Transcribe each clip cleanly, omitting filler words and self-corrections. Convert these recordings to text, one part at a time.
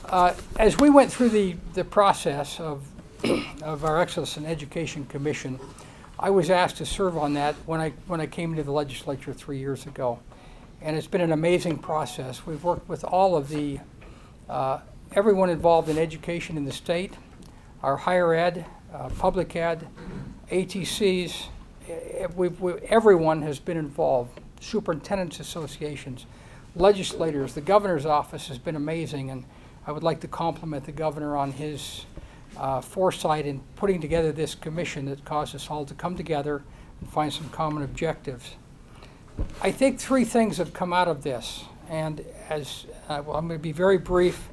As we went through the process of our Excellence in Education Commission, I was asked to serve on that when I came into the legislature 3 years ago. And it's been an amazing process. We've worked with all of the, everyone involved in education in the state, our higher ed, public ed, ATCs, everyone has been involved, superintendents associations, legislators. The governor's office has been amazing, and I would like to compliment the governor on his foresight in putting together this commission that caused us all to come together and find some common objectives. I think three things have come out of this, and well, I'm going to be very brief.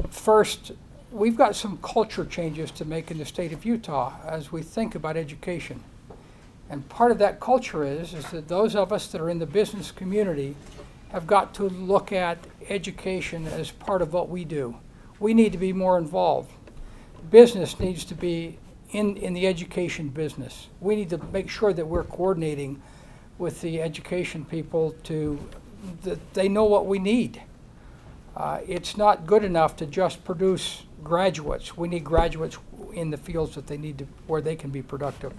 First, we've got some culture changes to make in the state of Utah as we think about education. And part of that culture is that those of us that are in the business community have got to look at education as part of what we do. We need to be more involved. Business needs to be in the education business. We need to make sure that we're coordinating with the education people that they know what we need. It's not good enough to just produce graduates. We need graduates in the fields that they need to, where they can be productive.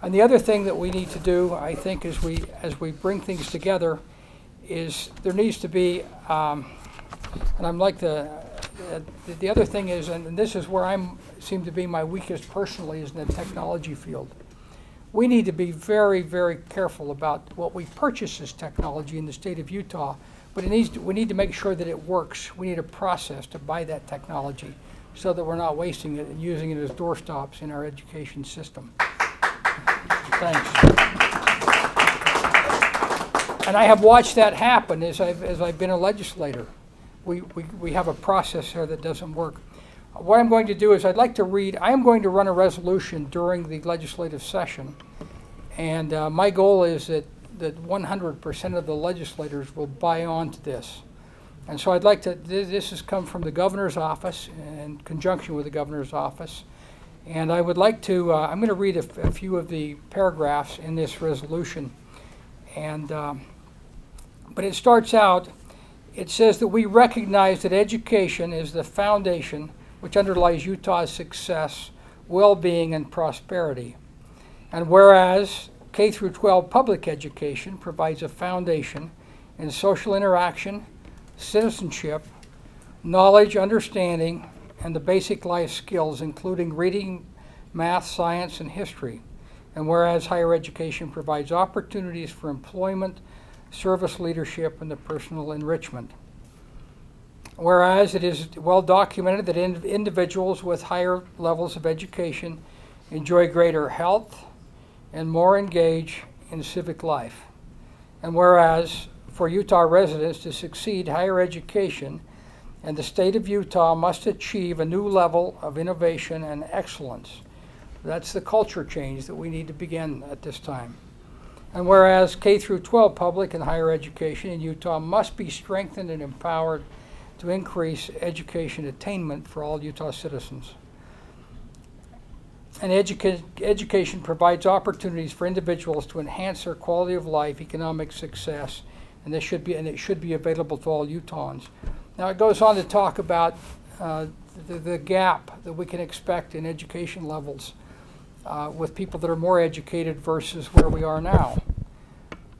And the other thing that we need to do, I think, as we bring things together, is there needs to be, and I'm like the other thing is, and this is where seem to be my weakest personally, is in the technology field. We need to be very, very careful about what we purchase as technology in the state of Utah, but we need to make sure that it works. We need a process to buy that technology so that we're not wasting it and using it as doorstops in our education system. Thanks. And I have watched that happen as I've been a legislator. We have a process here that doesn't work. What I'm going to do is I am going to run a resolution during the legislative session, and my goal is that 100% of the legislators will buy on to this. And so I'd like to, this has come from the governor's office in conjunction with the governor's office, and I would like to, I'm going to read a few of the paragraphs in this resolution. And but it starts out, it says that we recognize that education is the foundation which underlies Utah's success, well-being, and prosperity. And whereas K through 12 public education provides a foundation in social interaction, citizenship, knowledge, understanding, and the basic life skills, including reading, math, science, and history. And whereas higher education provides opportunities for employment, service leadership, and the personal enrichment. Whereas it is well documented that individuals with higher levels of education enjoy greater health and more engaged in civic life. And whereas for Utah residents to succeed, higher education and the state of Utah must achieve a new level of innovation and excellence. That's the culture change that we need to begin at this time. And whereas K through 12 public and higher education in Utah must be strengthened and empowered to increase education attainment for all Utah citizens. And education provides opportunities for individuals to enhance their quality of life, economic success, and it should be available to all Utahns. Now it goes on to talk about the gap that we can expect in education levels with people that are more educated versus where we are now.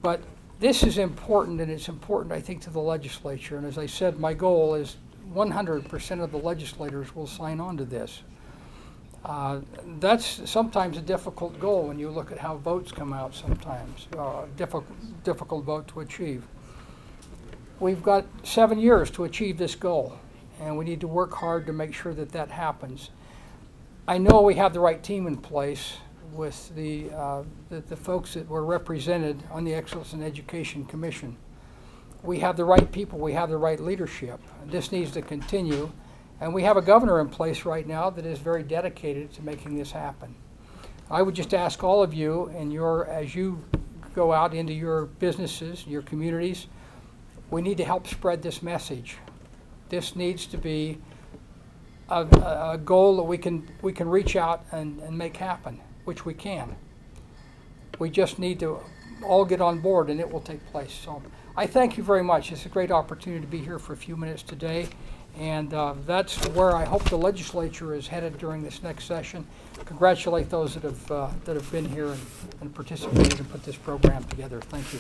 But this is important, and it's important, I think, to the legislature. And as I said, my goal is 100% of the legislators will sign on to this. That's sometimes a difficult goal when you look at how votes come out sometimes, difficult vote to achieve. We've got 7 years to achieve this goal, and we need to work hard to make sure that that happens. I know we have the right team in place with the folks that were represented on the Excellence in Education Commission. We have the right people, we have the right leadership. This needs to continue, and we have a governor in place right now that is very dedicated to making this happen. I would just ask all of you, as you go out into your businesses, your communities, we need to help spread this message. This needs to be a goal that we can reach out and make happen, which we can. We just need to all get on board, and it will take place. So I thank you very much. It's a great opportunity to be here for a few minutes today, And that's where I hope the legislature is headed during this next session. Congratulate those that have been here and participated and put this program together. Thank you.